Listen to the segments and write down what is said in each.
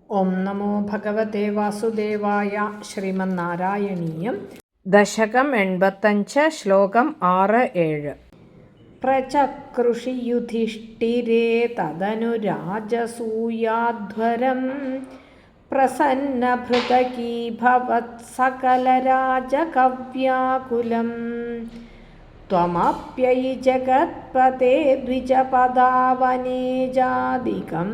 ഓം നമോ ഭഗവതേ വാസുദേവായ. ശ്രീമന്നാരായണീയം. ദശകം 85, ശ്ലോകം 6-7. പ്രചകൃഷി യുധിഷ്ഠിരേ തദനു രാജസൂയാധ്വരം പ്രസന്നഭൃതകീഭവത് സകലരാജകവ്യാകുലം ത്വമപ്യയി ജഗത്പതേ ദ്വിജപദാവനേജാദികം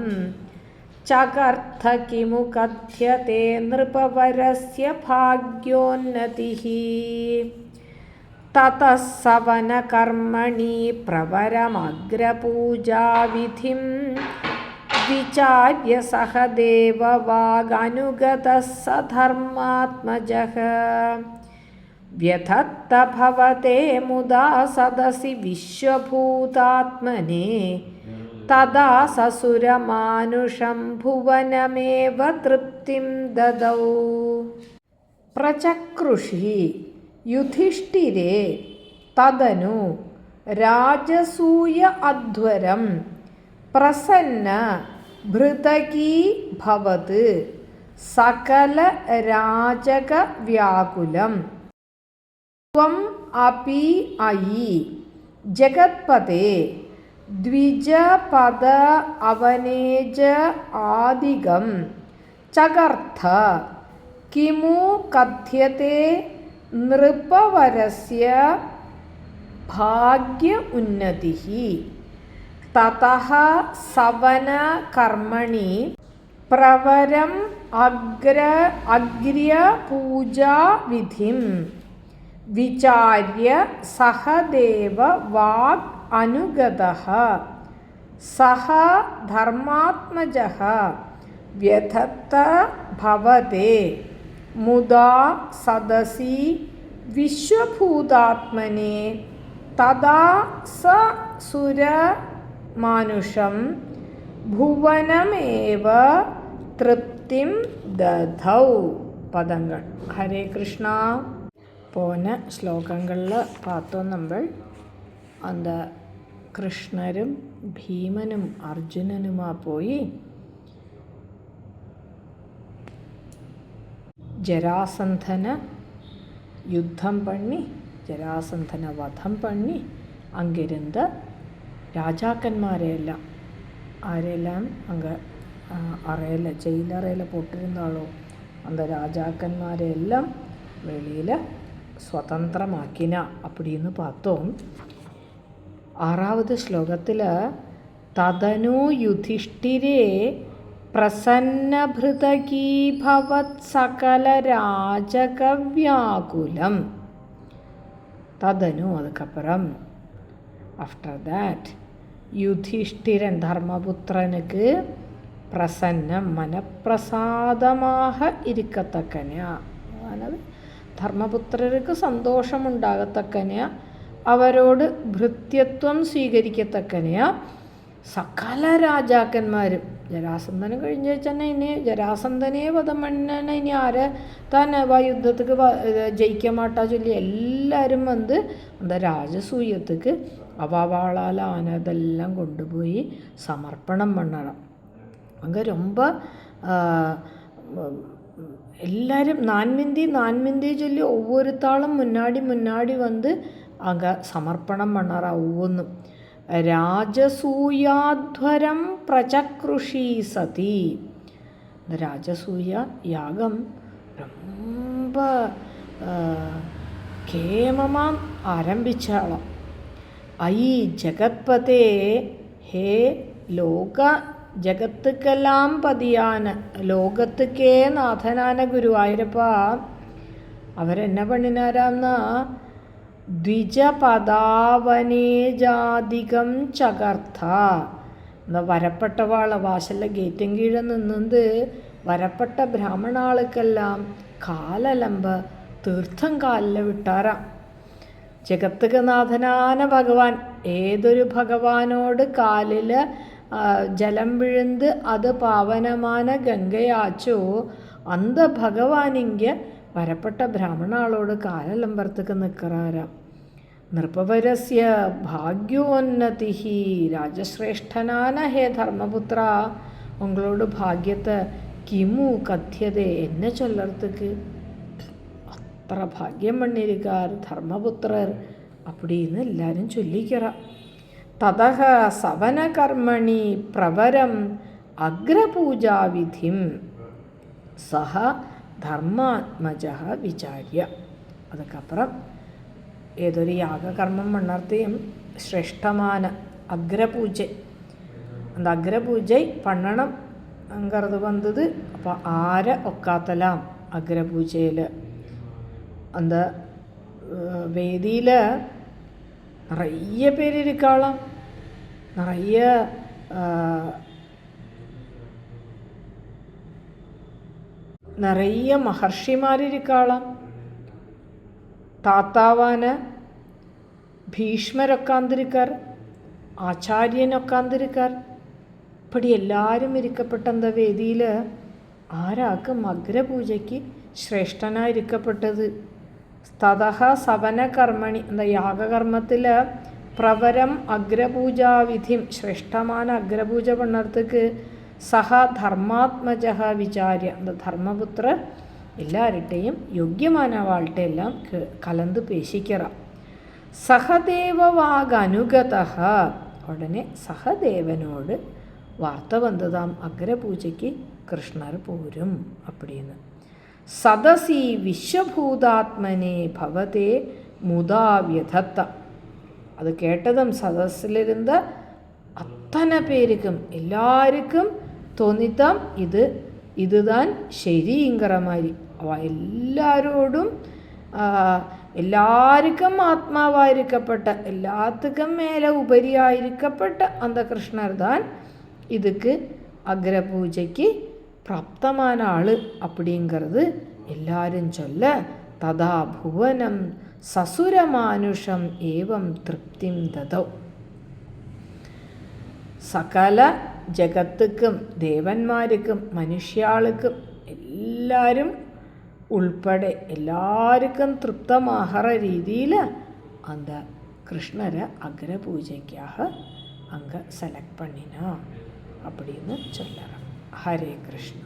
ചകർത്ഥ കിമു കഥ്യത്തെ നൃപവരസ്യ ഭാഗ്യോന്നതിഃ തതഃ സവനകർമ്മണി പ്രവരമഗ്രപൂജാവിധിം വിചാര്യ സഹ ദേവവാഗനുഗതഃ സ ധർമാത്മജഃ വ്യഥത്ത ഭവതേ മുദാ സദസി വിശ്വഭൂതാത്മനെ തദാ സസുരമാനുഷം ഭുവനമേവ തൃപ്തിം ദദൗ. പ്രചകൃഷി യുധിഷ്ഠിരേ തദനു രാജസൂയ അധ്വരം പ്രസന്ന ഭൃതകീ ഭവത് സകല രാജക വ്യാകുലം ത്വം അപി അയി ജഗത്പതേ ദ്വിജപദ അവനേജ ആദികം ചകർത്ഥ കിമു കഥ്യത്തെ നൃപവരസ്യ ഭാഗ്യ ഉന്നതിഃ തതഃ സവന കർമ്മണി പ്രവരം അഗ്ര്യ പൂജാ വിധിം വിചാര്യ സഹ ദേവ വാഗ് അനുഗതഃ സഹ ധർമാത്മജഃ വ്യഥത്ത ഭവതേ മുദാ സദസി വിശ്വഭൂതാത്മനെ തദാ സ സുരമാനുഷം ഭുവനമേവ തൃപ്തിം ദധൗ. പദങ്ങൾ. ഹരേ കൃഷ്ണ. போன ஸ்லோகங்களில் பார்த்தோம் நம்ம அந்த கிருஷ்ணரும் ഭീമനും അർജുനനുമാ പോയി ജരാസന്ധന യുദ്ധം പണി ജരാസന്ധന വധം പണി അങ്ങിരുന്ന രാജാക്കന്മാരെയെല്ലാം ആരെല്ലാം അங்கே അറയിൽ ജയിലറയിൽ പോട്ടിരുന്നാളോ அந்த രാജാക്കന്മാരെയെല്ലാം വെളിയിൽ സ്വതന്ത്രമാക്കിന அப்படின்னு பார்த்தோம். 6வது ശ്ലോകത്തിൽ തദനു യുധിഷ്ഠിരേ പ്രസന്നഭൃതകീഭവത് സകല രാജകവ്യാകുലം. തദനു அதுக்கப்புறம் ആഫ്റ്റർ ദാറ്റ് യുധിഷ്ഠിരൻ தர்மபுத்திரனுக்கு പ്രസന്നം മനപ്രസാദமாக ഇരിക്കത്തക്കനെയാ. അതായത് ധർമ്മപുത്രർക്ക് സന്തോഷമുണ്ടാകത്തക്കനെയാ, അവരോട് ഭൃത്യത്വം സ്വീകരിക്കത്തക്കനെയാ സകല രാജാക്കന്മാരും. ജരാസന്ധനം കഴിഞ്ഞ് വെച്ചാൽ ഇനി ജരാസന്ധനെ വധം பண்ண ഇനി ആരെ താൻ യുദ്ധத்துக்கு ജയിക്ക മാട്ടാ ചൊല്ലി എല്ലാവരും വന്ന് அந்த രാജസൂയத்துக்கு അവളാൽ ആനതെല്ലാം കൊണ്ടുപോയി സമർപ്പണം பண்ணണം. அங்கே ரொம்ப எல்லாரும் நான்மிந்தி சொல்லி ஒவ்வொருத்தாளும் முன்னாடி வந்து அங்கே சமர்ப்பணம் பண்ணாரா ஒவ்வொன்றும். ராஜசூயாத்வரம் பிரச்சக்ருஷி சதி. இந்த ராஜசூய யாகம் ரொம்ப கேமமாக ஆரம்பிச்சாளாம். ஐ ஜகத்பதே ஹே லோக ജഗത്തുക്കെല്ലാം പതിയാണ്, ലോകത്തുക്കേ നാഥനാന ഗുരുവായൂരപ്പ അവരെന്നെ പണിനാരാന്ന ദ്വിജപദാവനേജാധികം ചകർത്ഥ. എന്താ വരപ്പെട്ടവാള വാശല ഗേറ്റും കീഴെ നിന്നത് വരപ്പെട്ട ബ്രാഹ്മണാൾക്കെല്ലാം കാലലമ്പ തീർത്ഥം കാലിൽ വിട്ടാരാം. ജഗത്തുക്ക് നാഥനാന ഭഗവാൻ ഏതൊരു ഭഗവാനോട് കാലിൽ ജലം വിഴുந்து അത് പാവനமான ഗംഗയാച്ചോ அந்த ഭഗവാനിങ്ക വരപ്പെട്ട ബ്രാഹ്മണാളോട് കാലലമ്പരത്തുക്ക് നിൽക്കറാരാം. നൃപവരസ്യ ഭാഗ്യോന്നതിഹി. രാജശ്രേഷ്ഠനാன ഹേ ധർമ്മപുത്ര, உங்களோட பாக்கியத்தை கிமு கத்தியதே என்ன சொல்லறதுக்கு, அത്ര ഭാഗ്യം பண்ணிருக்கார் தர்மபுத்திரர் அப்படின்னு எல்லாரும் சொல்லிக்கிறா. ததக சவன கர்மணி பிரவரம் அக்ரபூஜாவிதிம் சஹ ധർമാത്മജഃ വിചാര്യ. அதுக்கப்புறம் ஏதொரு யாக கர்மம் பண்ணறதையும் சிரேஷ்டமான அக்ரபூஜை, அந்த அக்ரபூஜை பண்ணணுங்கிறது வந்தது. அப்போ ஆரை உட்காத்தலாம் அக்ரபூஜையில். அந்த வேதியில் நிறைய பேர் இருக்கலாம், நிறைய மகர்ஷிமார் இருக்கலாம். தாத்தாவான ഭീഷ്മർ ഉட்கார்ந்திருக்கார், ஆச்சாரியன் உட்கார்ந்திருக்கார். இப்படி எல்லாரும் இருக்கப்பட்ட அந்த வேദിയിൽ ആരാക്കും അഗ്രപൂജയ്ക്ക് ശ്രേഷ്ഠനായി ഇരിക്കപ്പെട്ടത്. തതഹ സവന കർമ്മണി, அந்த யாக கர்மத்தில் பிரவரம் அக்ரபூஜாவிதிம் ശ്രേഷ്ഠமான அக்ரபூஜை பண்ணறதுக்கு சஹ தர்மாத்மஜ விசாரிய, அந்த தர்மபுத்திரர் எல்லார்கிட்டையும் யோக்கியமான வாழ்கிட்ட எல்லாம் கலந்து பேசிக்கிறார். സഹദേവവാഗ് അനുഗതഃ, ഉടനെ സഹദേവനോട് വാർത്ത വന്നതാം അഗ്രപൂജയ്ക്ക് കൃഷ്ണർ പോരും அப்படின்னு. സദസി വിശ്വഭൂതാത്മനെ ഭവതേ മുദാ വ്യഥത്ത, അത് കേട്ടതും സദസ്സിലിരുന്ന അത്തனை പേരുക്കും എല്ലാവർക്കും തോന്നിത്താം இதுதான் ശരിங்கிற மாதிரி. அவ எல்லாரோடும் எல்லாருக்கும் ஆத்மாவாயிருக்கப்பட்ட, எல்லாத்துக்கும் மேலே உபரியாயிருக்கப்பட்ட அந்த கிருஷ்ணர் தான் இதுக்கு அக்ரபூஜைக்கு பிராப்தமான ஆள் அப்படிங்கிறது எல்லாரும் சொல்ல, ததா புவனம் சசுரமானுஷம் ஏவம் திருப்திம் ததோ. സകല ജഗത്തുക്കും ദേവന്മാർക്കും മനുഷ്യാൾക്കും എല്ലാവരും ഉൾപ്പെടെ എല്ലാവർക്കും തൃപ്തമാകற രീതിയിൽ அந்த கிருஷ்ணரை அக்ரபூஜைக்காக அங்கே செலக்ட் பண்ணினா அப்படின்னு சொல்லலாம். ஹரே கிருஷ்ணா.